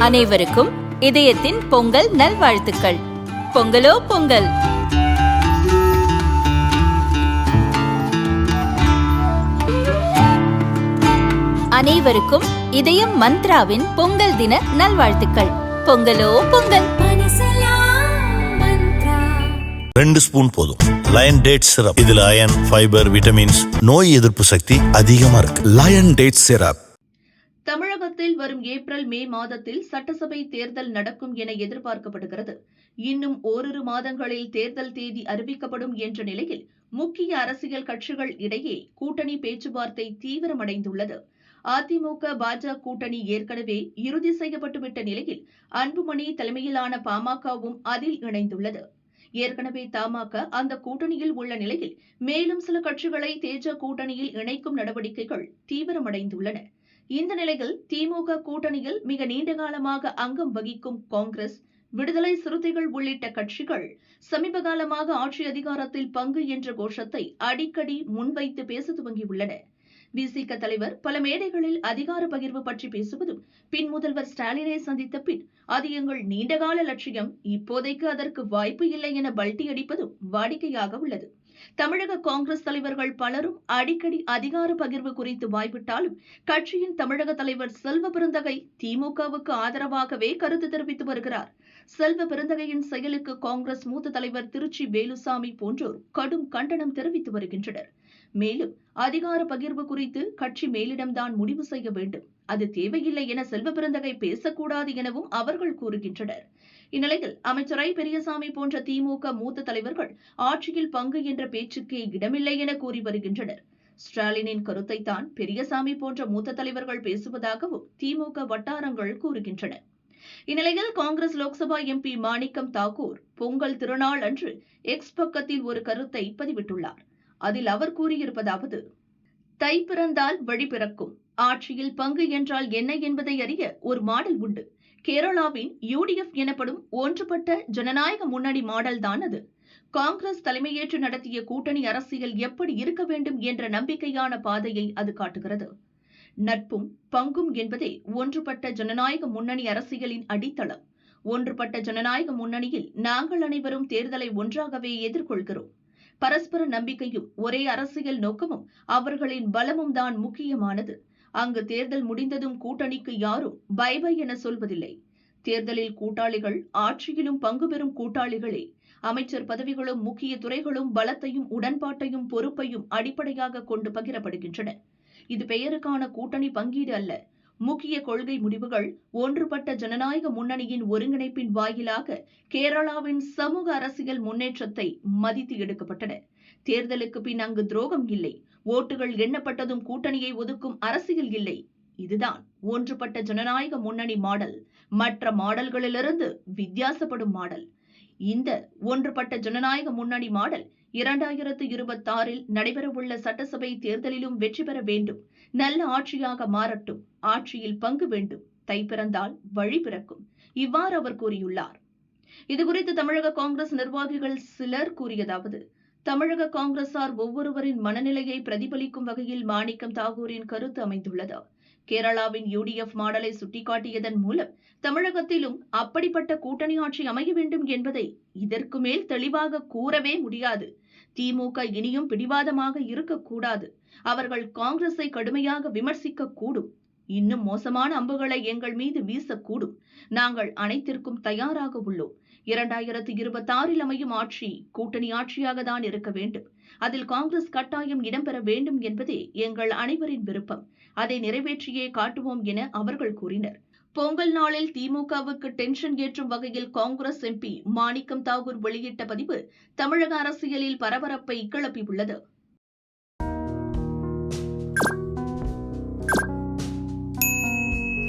அனைவருக்கும் இதயத்தின் பொங்கல் நல்வாழ்த்துக்கள். பொங்கலோ பொங்கல். அனைவருக்கும் இதயம் மந்த்ராவின் பொங்கல் தின நல்வாழ்த்துக்கள். பொங்கலோ பொங்கல். 2 ஸ்பூன் போதும். Lion date syrup. இதுல அயன், ஃபைபர், விட்டமின்ஸ், நோய் எதிர்ப்பு சக்தி அதிகமா இருக்கு. Lion date syrup. தமிழகத்தில் வரும் ஏப்ரல் மே மாதத்தில் சட்டசபை தேர்தல் நடக்கும் என எதிர்பார்க்கப்படுகிறது. இன்னும் ஓரிரு மாதங்களில் தேர்தல் தேதி அறிவிக்கப்படும் என்ற நிலையில் முக்கிய அரசியல் கட்சிகள் இடையே கூட்டணி பேச்சுவார்த்தை தீவிரமடைந்துள்ளது. அதிமுக பாஜக கூட்டணி ஏற்கனவே இறுதி செய்யப்பட்டுவிட்ட நிலையில் அன்புமணி தலைமையிலான பாமகவும் அதில் இணைந்துள்ளது. ஏற்கனவே தமாக அந்த கூட்டணியில் உள்ள நிலையில் மேலும் சில கட்சிகளை தேஜ கூட்டணியில் இணைக்கும் நடவடிக்கைகள் தீவிரமடைந்துள்ளன. இந்த நிலையில் திமுக கூட்டணியில் மிக நீண்ட காலமாக அங்கம் வகிக்கும் காங்கிரஸ், விடுதலை சிறுத்தைகள் உள்ளிட்ட கட்சிகள் சமீப காலமாக ஆட்சி அதிகாரத்தில் பங்கு என்ற கோஷத்தை அடிக்கடி முன்வைத்து பேச துவங்கியுள்ளன. விசிக தலைவர் பல மேடைகளில் அதிகார பகிர்வு பற்றி பேசுவதும், பின் முதல்வர் ஸ்டாலினை சந்தித்த பின் அது எங்கள் நீண்டகால லட்சியம், இப்போதைக்கு அதற்கு வாய்ப்பு இல்லை என பல்டி அடிப்பதும் வாடிக்கையாக உள்ளது. தமிழக காங்கிரஸ் தலைவர்கள் பலரும் அடிக்கடி அதிகார பகிர்வு குறித்து வாய்விட்டாலும் கட்சியின் தமிழக தலைவர் செல்வ பெருந்தகை திமுகவுக்கு ஆதரவாகவே கருத்து தெரிவித்து வருகிறார். செல்வ பெருந்தகையின் செயலுக்கு காங்கிரஸ் மூத்த தலைவர் திருச்சி வேலுசாமி போன்றோர் கடும் கண்டனம் தெரிவித்து வருகின்றனர். மேலும் அதிகார பகிர்வு குறித்து கட்சி மேலிடம்தான் முடிவு செய்ய வேண்டும், அது தேவையில்லை என செல்வ பெருந்தகை பேசக்கூடாது எனவும் அவர்கள் கூறுகின்றனர். இந்நிலையில் அமைச்சர் ஐ. பெரியசாமி போன்ற திமுக மூத்த தலைவர்கள் ஆட்சியில் பங்கு என்ற பேச்சுக்கே இடமில்லை என கூறி வருகின்றனர். ஸ்டாலினின் கருத்தைத்தான் பெரியசாமி போன்ற மூத்த தலைவர்கள் பேசுவதாகவும் திமுக வட்டாரங்கள் கூறுகின்றன. இந்நிலையில் காங்கிரஸ் லோக்சபா எம்பி மாணிக்கம் தாக்கூர் பொங்கல் திருநாள் அன்று எக்ஸ் பக்கத்தில் ஒரு கருத்தை பதிவிட்டுள்ளார். அதில் அவர் கூறியிருப்பதாவது: தை பிறந்தால் வழி பிறக்கும். ஆட்சியில் பங்கு என்றால் என்ன என்பதை அறிய ஒரு மாடல் உண்டு. கேரளாவின் UDF எனப்படும் ஒன்றுபட்ட ஜனநாயக முன்னணி மாடல் தான் அது. காங்கிரஸ் தலைமையேற்று நடத்திய கூட்டணி அரசியல் எப்படி இருக்க வேண்டும் என்ற நம்பிக்கையான பாதையை அது காட்டுகிறது. நட்பும் பங்கும் என்பதே ஒன்றுபட்ட ஜனநாயக முன்னணி அரசியலின் அடித்தளம். ஒன்றுபட்ட ஜனநாயக முன்னணியில் நாங்கள் அனைவரும் தேர்தலை ஒன்றாகவே எதிர்கொள்கிறோம். பரஸ்பர நம்பிக்கையும் ஒரே அரசியல் நோக்கமும் அவர்களின் பலமும் தான் முக்கியமானது. அங்கு தேர்தல் முடிந்ததும் கூட்டணிக்கு யாரும் பை பை என சொல்வதில்லை. தேர்தலில் கூட்டாளிகள், ஆட்சியிலும் பங்கு பெறும் கூட்டாளிகளே. அமைச்சர் பதவிகளும் முக்கிய துறைகளும் பலத்தையும் உடன்பாட்டையும் பொறுப்பையும் அடிப்படையாக கொண்டு பகிரப்படுகின்றன. இது பெயருக்கான கூட்டணி பங்கீடு அல்ல. முக்கிய கொள்கை முடிவுகள் ஒன்றுபட்ட ஜனநாயக முன்னணியின் ஒருங்கிணைப்பின் வாயிலாக கேரளாவின் சமூக அரசியல் முன்னேற்றத்தை மதித்து எடுக்கப்பட்டன. தேர்தலுக்கு பின் அங்கு துரோகம் இல்லை. ஓட்டுகள் எண்ணப்பட்டதும் கூட்டணியை ஒதுக்கும் அரசியல் இல்லை. இதுதான் ஒன்றுபட்ட ஜனநாயக முன்னணி மாடல். மற்ற மாடல்களிலிருந்து வித்தியாசப்படும் மாடல். இந்த ஒன்றுபட்ட ஜனநாயக முன்னணி மாடல் 2026 நடைபெறவுள்ள சட்டசபை தேர்தலிலும் வெற்றி பெற வேண்டும். நல்ல ஆட்சியாக மாறட்டும். ஆட்சியில் பங்கு வேண்டும். தை பிறந்தால் வழி பிறக்கும். இவ்வாறு அவர் கூறியுள்ளார். இதுகுறித்து தமிழக காங்கிரஸ் நிர்வாகிகள் சிலர் கூறியதாவது: தமிழக காங்கிரசார் ஒவ்வொருவரின் மனநிலையை பிரதிபலிக்கும் வகையில் மாணிக்கம் தாகூரின் கருத்து அமைந்துள்ளது. கேரளாவின் UDF மாடலை சுட்டிக்காட்டியதன் மூலம் தமிழகத்திலும் அப்படிப்பட்ட கூட்டணி ஆட்சி அமைய வேண்டும் என்பதை இதற்கு மேல் தெளிவாக கூறவே முடியாது. திமுக இனியும் பிடிவாதமாக இருக்கக்கூடாது. அவர்கள் காங்கிரஸை கடுமையாக விமர்சிக்க கூடும். இன்னும் மோசமான அம்புகளை எங்கள் மீது வீசக்கூடும். நாங்கள் அனைத்திற்கும் தயாராக உள்ளோம். 2026 அமையும் ஆட்சி கூட்டணி ஆட்சியாக தான் இருக்க வேண்டும். அதில் காங்கிரஸ் கட்டாயம் இடம்பெற வேண்டும் என்பதே எங்கள் அனைவரின் விருப்பம். அதை நிறைவேற்றியே காட்டுவோம் என அவர்கள் கூறினர். பொங்கல் நாளில் திமுகவுக்கு டென்ஷன் ஏற்றும் வகையில் காங்கிரஸ் MP மாணிக்கம் தாகூர் வெளியிட்ட பதிவு தமிழக அரசியலில் பரபரப்பை கிளப்பியுள்ளது.